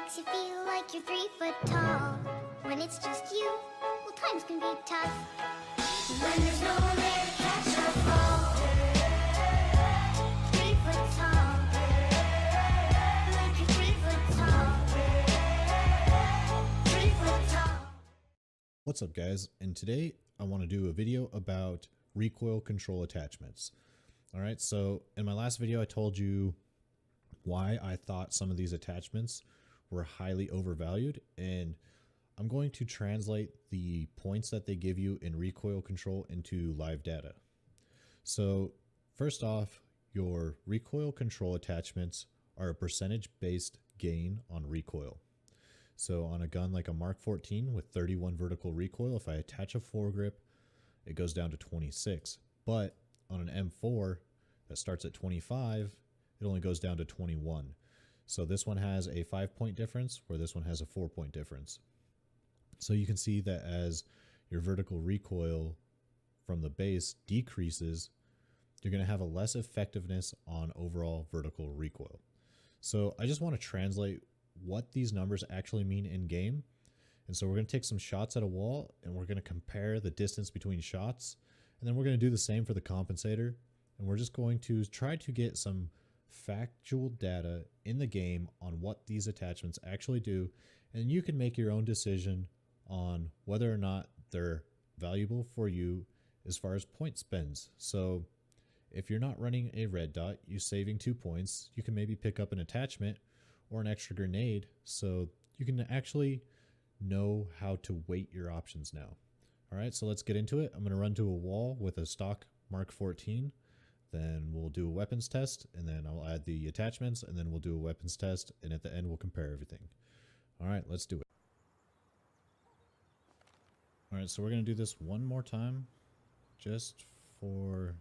makes you feel like you're 3 foot tall. When it's just you, well, times can be tough. When there's no one there to catch or fall. 3 foot tall. Like you're 3 foot tall. 3 foot tall. What's up, guys? And today I want to do a video about recoil control attachments. Alright, so in my last video I told you why I thought some of these attachments were highly overvalued, and I'm going to translate the points that they give you in recoil control into live data. So first off, your recoil control attachments are a percentage based gain on recoil. So on a gun like a Mark 14 with 31 vertical recoil, if I attach a foregrip, it goes down to 26. But on an M4 that starts at 25, it only goes down to 21. So this one has a 5-point difference, where this one has a 4-point difference. So you can see that as your vertical recoil from the base decreases, you're going to have a less effectiveness on overall vertical recoil. So I just want to translate what these numbers actually mean in game. And so we're going to take some shots at a wall and we're going to compare the distance between shots. And then we're going to do the same for the compensator. And we're just going to try to get some factual data in the game on what these attachments actually do. And you can make your own decision on whether or not they're valuable for you as far as point spends. So if you're not running a red dot, you're saving 2 points, you can maybe pick up an attachment or an extra grenade, so you can actually know how to weight your options now. All right, so let's get into it. I'm going to run to a wall with a stock Mark 14. Then we'll do a weapons test, and then I'll add the attachments, and then we'll do a weapons test, and at the end we'll compare everything. All right, let's do it. All right, so we're going to do this one more time just for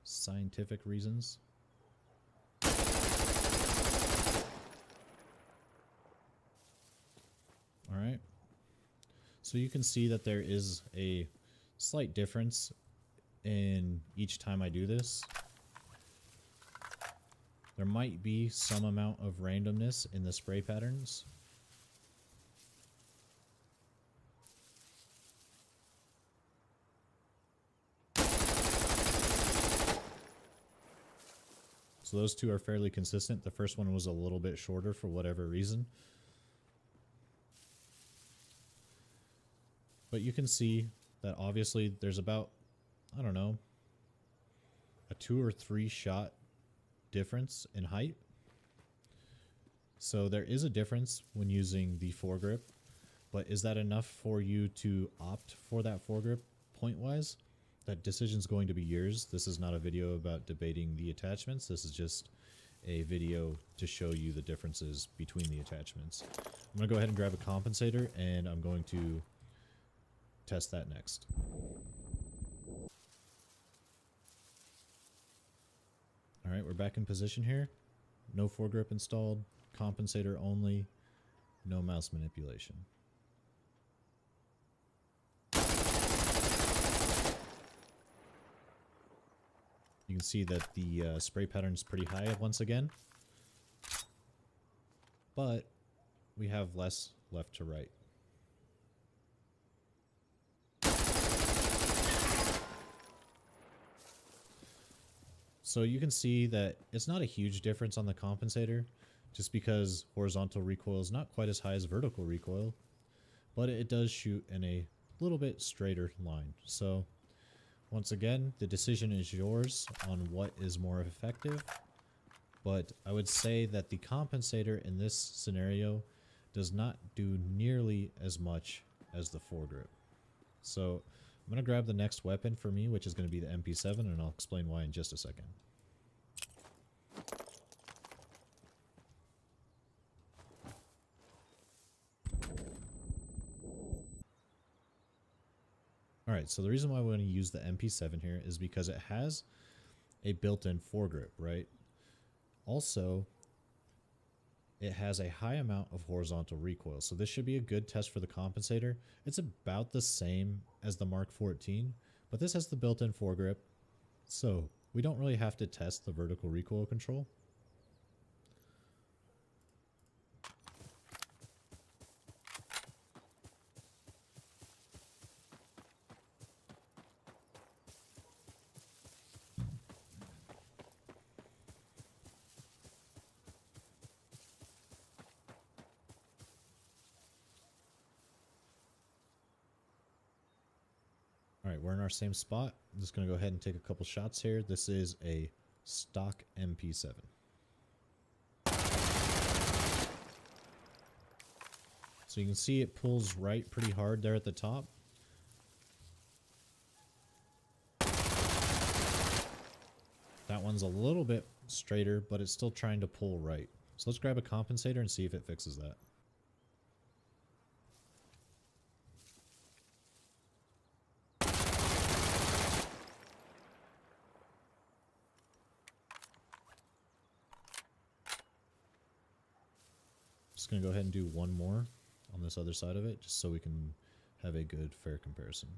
scientific reasons. All right, so you can see that there is a slight difference in each time I do this. There might be some amount of randomness in the spray patterns. So those two are fairly consistent. The first one was a little bit shorter for whatever reason. But you can see that obviously there's about, I don't know, a 2 or 3 shot difference in height. So there is a difference when using the foregrip, but is that enough for you to opt for that foregrip point wise? That decision's going to be yours. This is not a video about debating the attachments. This is just a video to show you the differences between the attachments. I'm going to go ahead and grab a compensator, and I'm going to test that next. Alright, we're back in position here. No foregrip installed, compensator only, no mouse manipulation. You can see that the spray pattern is pretty high once again, but we have less left to right. So you can see that it's not a huge difference on the compensator, just because horizontal recoil is not quite as high as vertical recoil, but it does shoot in a little bit straighter line. So once again, the decision is yours on what is more effective, but I would say that the compensator in this scenario does not do nearly as much as the foregrip. So I'm going to grab the next weapon for me, which is going to be the MP7, and I'll explain why in just a second. Alright, so the reason why we're going to use the MP7 here is because it has a built-in foregrip, right? Also, it has a high amount of horizontal recoil, so this should be a good test for the compensator. It's about the same as the Mark 14, but this has the built-in foregrip, so we don't really have to test the vertical recoil control. we're in our same spot. I'm just going to go ahead and take a couple shots here. This is a stock MP7. So you can see it pulls right pretty hard there at the top. That one's a little bit straighter, but it's still trying to pull right. So let's grab a compensator and see if it fixes that. Just going to go ahead and do one more on this other side of it, just so we can have a good, fair comparison.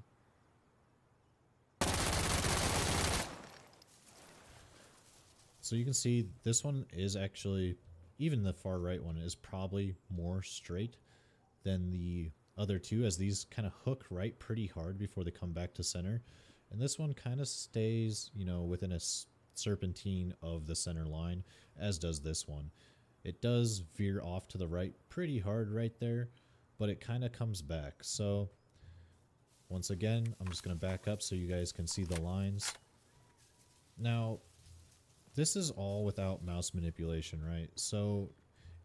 So you can see this one is actually, even the far right one is probably more straight than the other two, as these kind of hook right pretty hard before they come back to center. And this one kind of stays, you know, within a serpentine of the center line, as does this one. It does veer off to the right pretty hard right there, but it kind of comes back. So once again, I'm just going to back up so you guys can see the lines. Now, this is all without mouse manipulation, right? So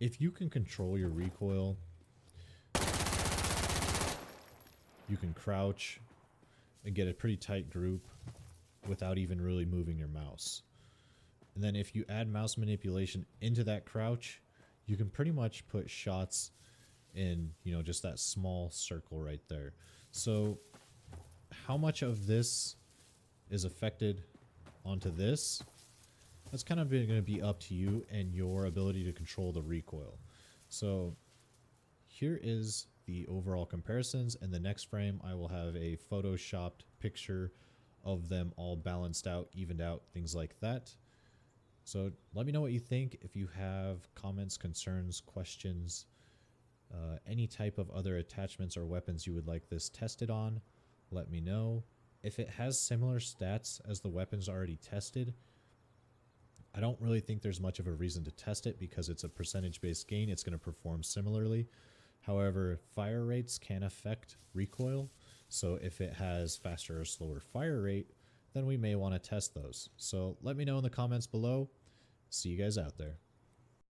if you can control your recoil, you can crouch and get a pretty tight group without even really moving your mouse. And then if you add mouse manipulation into that crouch, you can pretty much put shots in, you know, just that small circle right there. So how much of this is affected onto this? That's kind of going to be up to you and your ability to control the recoil. So here is the overall comparisons. In the next frame, I will have a photoshopped picture of them all balanced out, evened out, things like that. So let me know what you think. If you have comments, concerns, questions, any type of other attachments or weapons you would like this tested on, let me know. If it has similar stats as the weapons already tested, I don't really think there's much of a reason to test it because it's a percentage-based gain. It's going to perform similarly. However, fire rates can affect recoil. So if it has faster or slower fire rate, then we may want to test those. So let me know in the comments below. See you guys out there.